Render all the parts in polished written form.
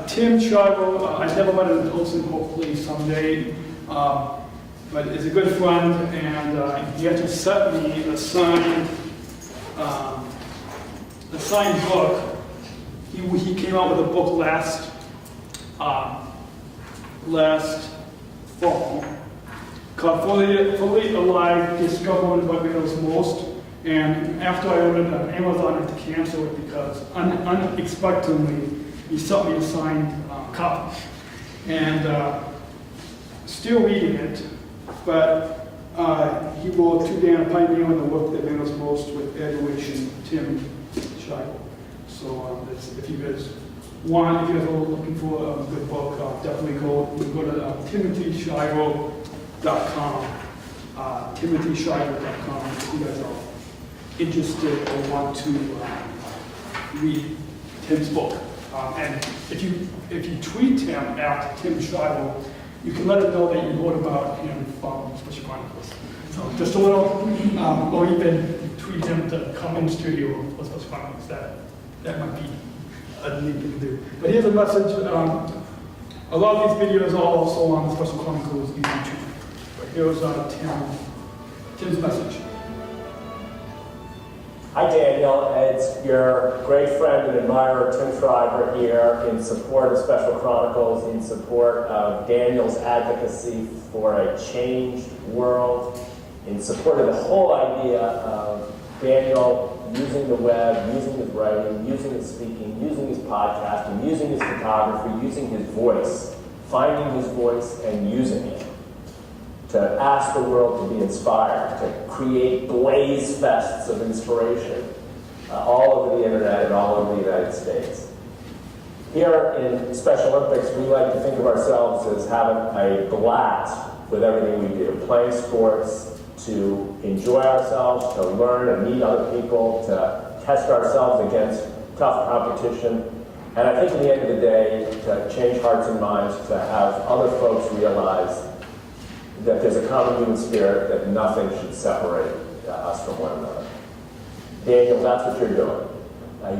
Tim Shriver, I never met him in person, hopefully someday, but is a good friend, and he actually sent me a signed book. He came out with a book last fall called Fully Alive, Discovering What Matters Most. And after I ordered it on Amazon, I had to cancel it because unexpectedly, he sent me a signed copy. And still reading it, but he wrote to Dan, a pioneer in the work that matters most with adoration, Tim Shriver. So if you guys want, if you guys are looking for a good book, definitely go to timothyshriver.com. timothyshriver.com if you guys are interested or want to read Tim's book. And if you tweet him at Tim Shriver, you can let him know that you wrote about him from Special Chronicles. So just a little, or even tweet him to come in the studio for Special Chronicles. That might be a neat thing to do. But here's a message. A lot of these videos are also on the Special Chronicles YouTube. But here's Tim's message. Hi Daniel, it's your great friend and admirer Tim Shriver here in support of Special Chronicles, in support of Daniel's advocacy for a changed world, in support of the whole idea of Daniel using the web, using his writing, using his speaking, using his podcasting, using his photography, using his voice, finding his voice and using it to ask the world to be inspired, to create blaze fests of inspiration all over the internet and all over the United States. Here in Special Olympics, we like to think of ourselves as having a blast with everything we do, playing sports, to enjoy ourselves, to learn and meet other people, to test ourselves against tough competition, and I think at the end of the day, to change hearts and minds, to have other folks realize that there's a common human spirit, that nothing should separate us from one another. Daniel, that's what you're doing.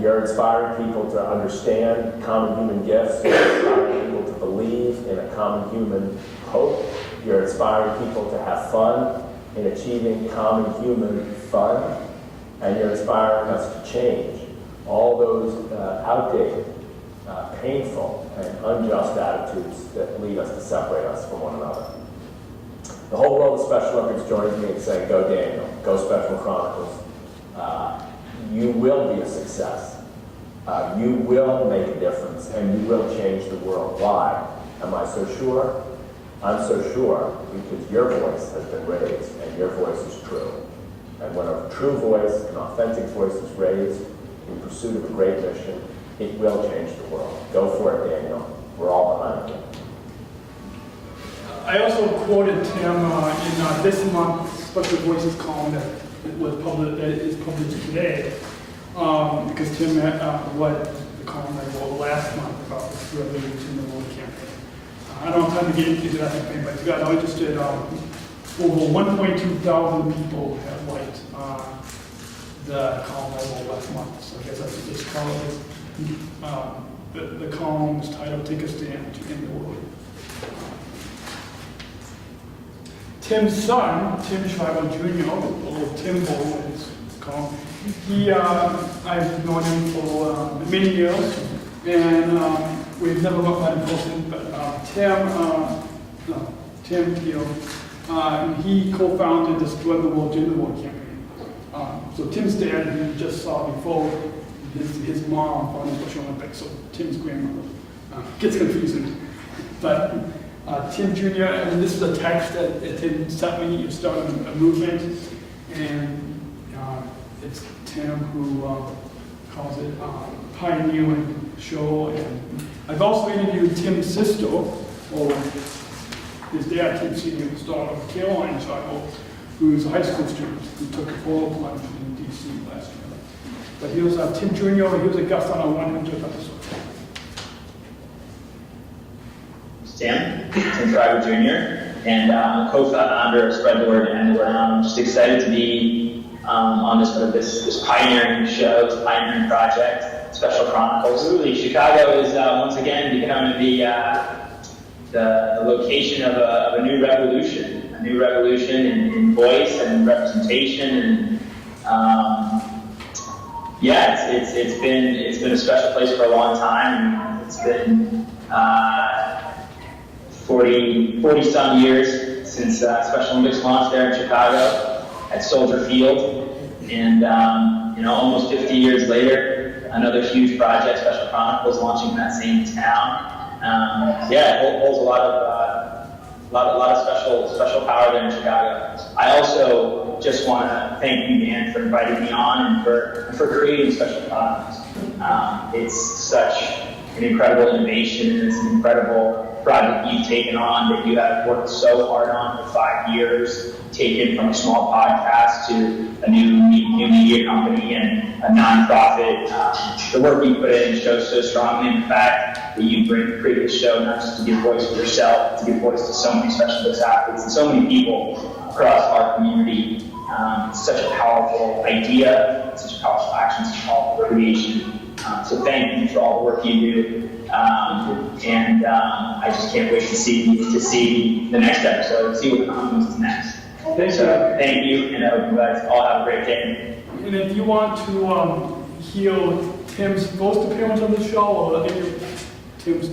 You're inspiring people to understand common human gifts. You're inspiring people to believe in a common human hope. You're inspiring people to have fun in achieving common human fun. And you're inspiring us to change all those outdated, painful, and unjust attitudes that lead us to separate us from one another. The whole world of Special Olympics joins me in saying, go Daniel, go Special Chronicles. You will be a success. You will make a difference, and you will change the world. Why? Am I so sure? I'm so sure because your voice has been raised, and your voice is true. And when a true voice, an authentic voice is raised in pursuit of a great mission, it will change the world. Go for it, Daniel. We're all behind you. I also quoted Tim in this month's Special Voices column that is published today, because Tim read the column I wrote last month about the Revolution in the World campaign. I don't have time to get into that campaign, but if you guys are interested, over 1.2 thousand people have liked the column I wrote last month. So I guess that's what this column is. The column is titled "Take a Stand to End the World." Tim's son, Tim Shriver Jr., or Timbo as it's called, I've known him for many years, and we've never met in person, but Tim he co-founded the Spread the World Gender War campaign. So Tim's dad, you just saw before, his mom founded the Special Olympics, so Tim's grandmother. Gets confusing, but Tim Jr., and this is a text that Tim sent me. You're starting a movement, and it's Tim who calls it pioneering show. And I've also interviewed Tim's sister, or his dad, Tim Sr.'s daughter, Caroline Shriver, who's a high school student who took a photo plunge in D.C. last year. But he was Tim Jr., he was a guest on our 100th episode. Tim Shriver Jr., and I'm a co-founder of Spread the Word and End the Word. I'm just excited to be on this pioneering show, this pioneering project, Special Chronicles. Really, Chicago is once again becoming the location of a new revolution in voice and representation, and it's been a special place for a long time. It's been 40 some years since Special Olympics launched there in Chicago at Soldier Field, and almost 50 years later, another huge project, Special Chronicles, launching in that same town. It holds a lot of special power there in Chicago. I also just want to thank you, Dan, for inviting me on and for creating Special Chronicles. It's such an incredible innovation, and it's an incredible project you've taken on that you have worked so hard on for 5 years, taken from a small podcast to a new media company and a nonprofit. The work you put in shows so strongly in the fact that you created a show not just to give voice to yourself, to give voice to so many Special Olympics athletes and so many people across our community. It's such a powerful idea, such a powerful action, such a powerful creation. So thank you for all the work you do. I just can't wait to see the next episode, see what comes next. Thank you, and I hope you guys all have a great day. And if you want to hear Tim's first appearance on the show, or any of Tim's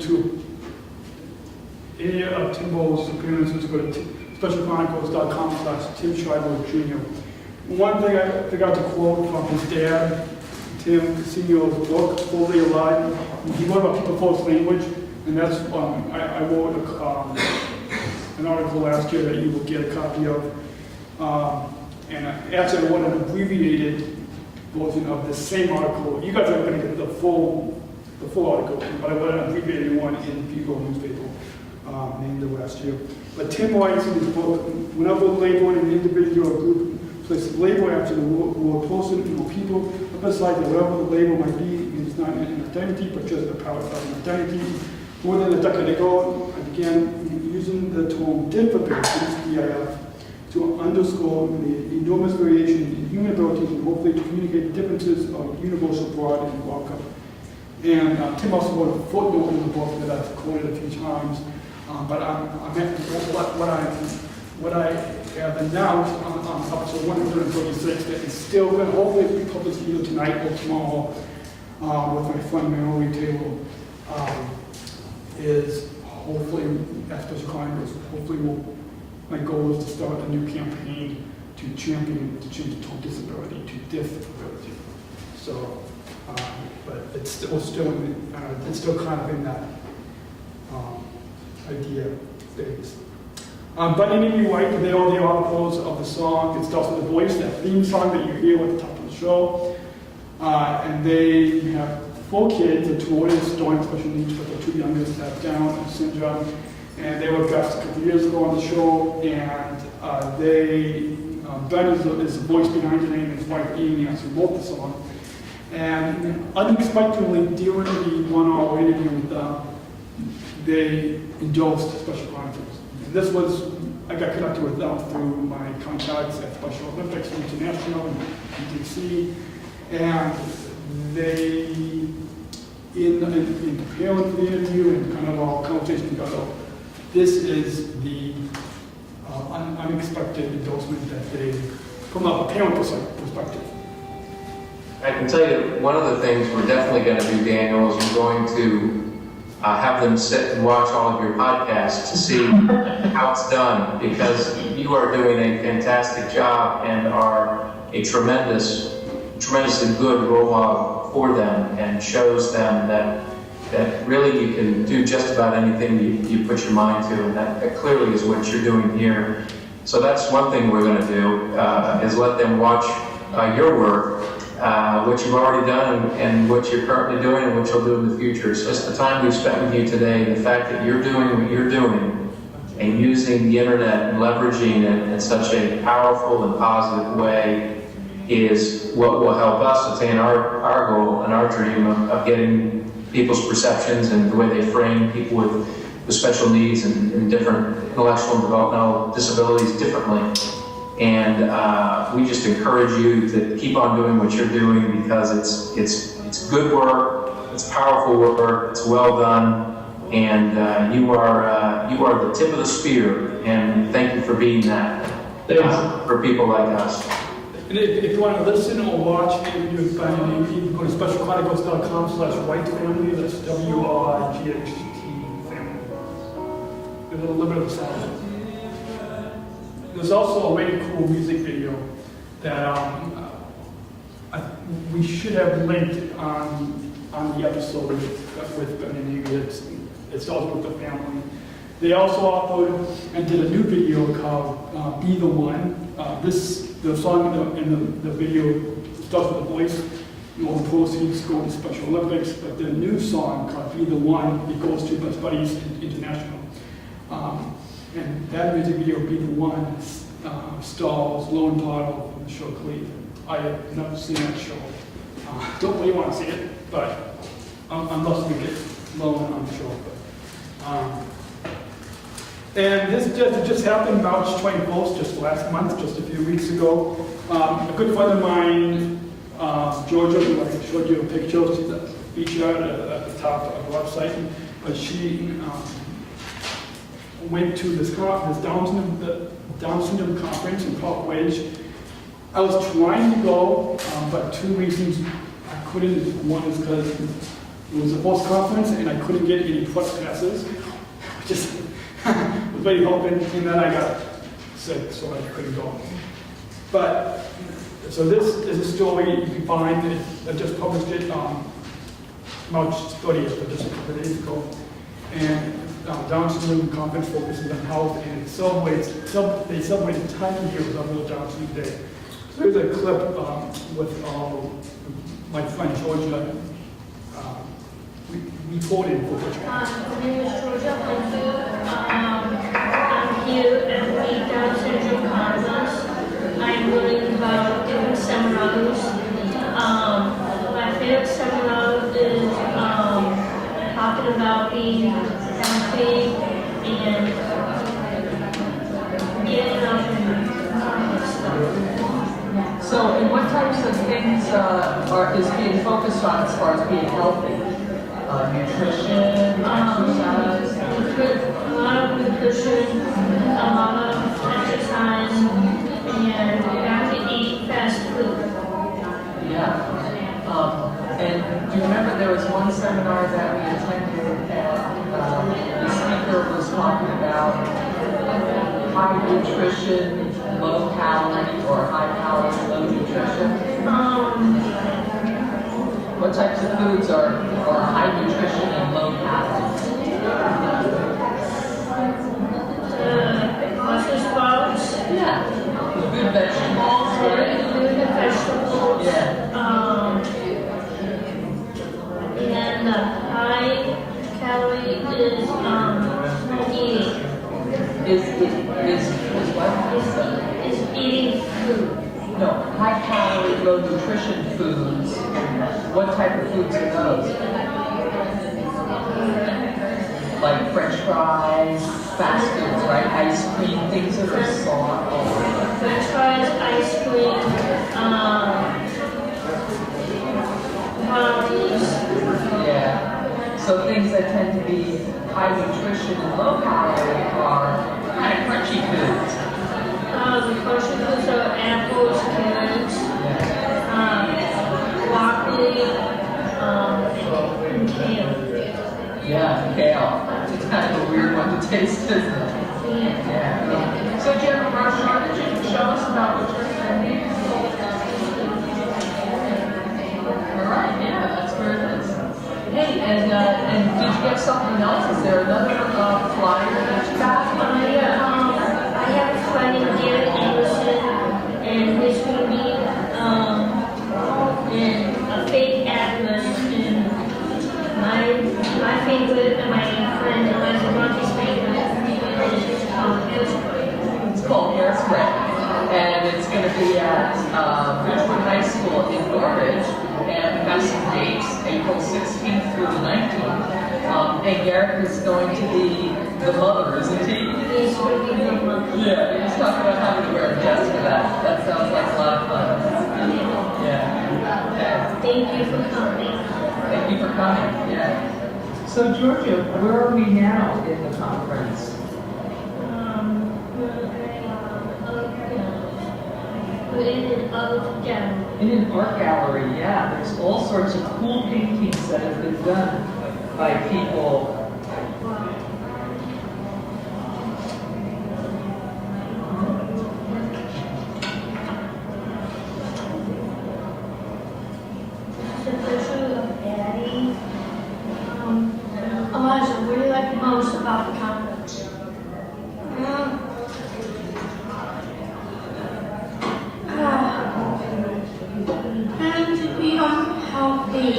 any of Tim's appearances, go to specialchronicles.com/Tim Schreiber Jr. One thing I forgot to quote from his dad, Tim Senior's book, Fully Alive. He wrote about people first language, and that's I wrote an article last year that you will get a copy of. And actually I wrote an abbreviated version of the same article. You guys are going to get the full article, but I wrote an abbreviated one in the Bugle newspaper named the last year. But Tim writes in his book, whenever labeling an individual or group places label after the word person or people, emphasize that whatever the label might be, it's not an identity, but just a power of an identity. More than a decade ago, I began using the term disabilities, DIF, to underscore the enormous variation in human abilities and hopefully to communicate differences of universal, broad, and welcome. And Tim also wrote a footnote in the book that I've quoted a few times, but what I have announced on episode 136 that is still going to hopefully be published either tonight or tomorrow with my friend Mary Taylor, is hopefully at Special Chronicles, my goal is to start a new campaign to champion to change the term disability to disability. So, but it's still kind of in that idea phase. But in you right, they are the articles of the song. It starts with the voice, that theme song that you hear at the top of the show. And they have 4 kids, the 2 oldest don't have special needs, but the 2 youngest have Down syndrome. And they were guests a couple years ago on the show, and Ben is the voice behind the name, and his wife Amy actually wrote the song. And unexpectedly, during the 1-hour interview with them, they endorsed Special Chronicles. And this was, I got connected with them through my contacts at Special Olympics International in DC, and they, in preparing for the interview and kind of our conversation together, this is the unexpected endorsement that they, from a parent perspective. I can tell you one of the things we're definitely going to do, Daniel, is we're going to have them sit and watch all of your podcasts to see how it's done, because you are doing a fantastic job and are a tremendously good role model for them, and shows them that really you can do just about anything you put your mind to, and that clearly is what you're doing here. So that's one thing we're going to do, is let them watch your work, what you've already done and what you're currently doing and what you'll do in the future. So just the time we've spent with you today, the fact that you're doing what you're doing and using the internet and leveraging it in such a powerful and positive way is what will help us attain our goal and our dream of getting people's perceptions and the way they frame people with special needs and different intellectual and developmental disabilities differently. And we just encourage you to keep on doing what you're doing because it's good work, it's powerful work, it's well done, and you are the tip of the spear. And thank you for being that for people like us. And if you want to listen or watch the interview with Daniel, you can go to specialchronicles.com/white family. That's WRIGHT family. There's a little bit of a sound. There's also a really cool music video that we should have linked on the episode with Ben and Ingrid. It's also with the family. They also authored and did a new video called "Be the One." The song in the video starts with a voice. All the proceeds go to Special Olympics, but the new song called "Be the One" it goes to Best Buddies International. And that music video, "Be the One," stars Lone Bottle from the show Cleve. I have never seen that show. Don't really want to see it, but unless we get Lone on the show. And this just happened March 24th, just last month, just a few weeks ago. A good friend of mine, Georgia, who I showed you a picture, she's featured at the top of the website, but she went to this Down syndrome conference in Park Ridge. I was trying to go, but two reasons I couldn't. One is because it was a host conference and I couldn't get any press passes. Just was very hoping, and then I got sick, so I couldn't go. But so this is a story you can find. I just published it on March 30th, but just a couple of days ago. And Down syndrome conference focuses on health, and they celebrate the 10 years of World Down Syndrome Day. So here's a clip with my friend Georgia reporting for the My name is Georgia. I'm here at the Down syndrome conference. I'm learning about different seminars. My favorite seminar is talking about being healthy and getting up and stuff. So, and what types of things is being focused on as far as being healthy? Nutrition, exercise? A lot of nutrition, a lot of exercise, and not to eat fast food. Yeah. And do you remember there was one seminar that we attended that the speaker was talking about high nutrition, low calorie, or high calorie, low nutrition? What types of foods are high nutrition and low calorie? Brussels sprouts. Yeah. Good vegetables, right? Good vegetables. Yeah. And the high calorie is eating. Is what? Is eating food. No, high calorie, low nutrition foods. What type of foods are those? Like French fries, fast foods, right? Ice cream, things that are soft. French fries, ice cream, brownies. Yeah. So things that tend to be high nutrition and low calorie are kind of crunchy foods. The crunchy foods are apples, carrots, broccoli, and kale. Yeah, kale. It's kind of a weird one to taste, isn't it? Yeah. So, Jen, how did you show us about what you're doing? All right, yeah, that's where it is. Hey, and did you get something else? Is there another flyer that you got? I have a friend in Gary Anderson, and he's going to be in a fake address in my favorite and my friend Eliza Monty's favorite is Hairspray. It's called Hairspray. And it's going to be at Richmond High School in Norwich. And we have some dates, April 16th through the 19th. And Garrett is going to be the mother, isn't he? He's going to be the mother. Yeah, he was talking about having to wear a dress for that. That sounds like a lot of fun. Yeah. Thank you for coming. Okay. Thank you for coming. Yeah. So Georgia, where are we now in the conference? We're in an art gallery. In an art gallery, yeah. There's all sorts of cool paintings that have been done by people. The picture of Daddy. Elijah, what do you like most about the conference? And to be unhealthy.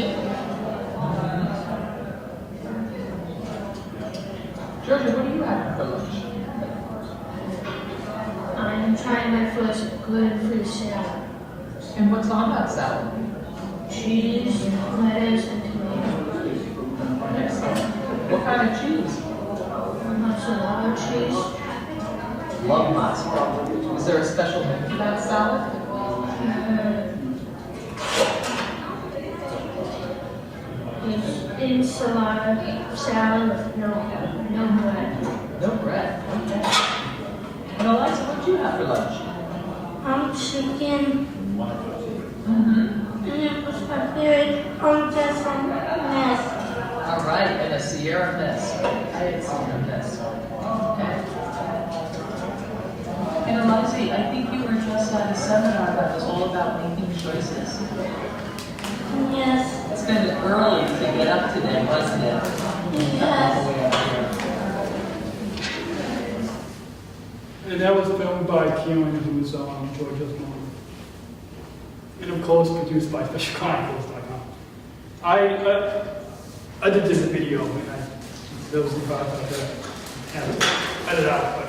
Georgia, what do you have for lunch? I'm trying my first gluten-free salad. And what's on that salad? Cheese, lettuce, and tomatoes. Excellent. What kind of cheese? Mozzarella cheese. Love mozzarella. Is there a special name for that salad? It's enchilada salad with no bread. No bread. Okay. And Eliza, what do you have for lunch? Chicken. Mm-hmm. And it was my favorite just a mess. All right, and a Sierra Mist. I had Sierra Mist. Okay. And Eliza, I think you were just at a seminar that was all about making choices. Yes. It's been early to get up today, wasn't it? Yes. All the way up here. And that was filmed by Yoon, who's Georgia's mom. And of course, produced by Special Chronicles. I did this video, and there was the part that I had to edit out, but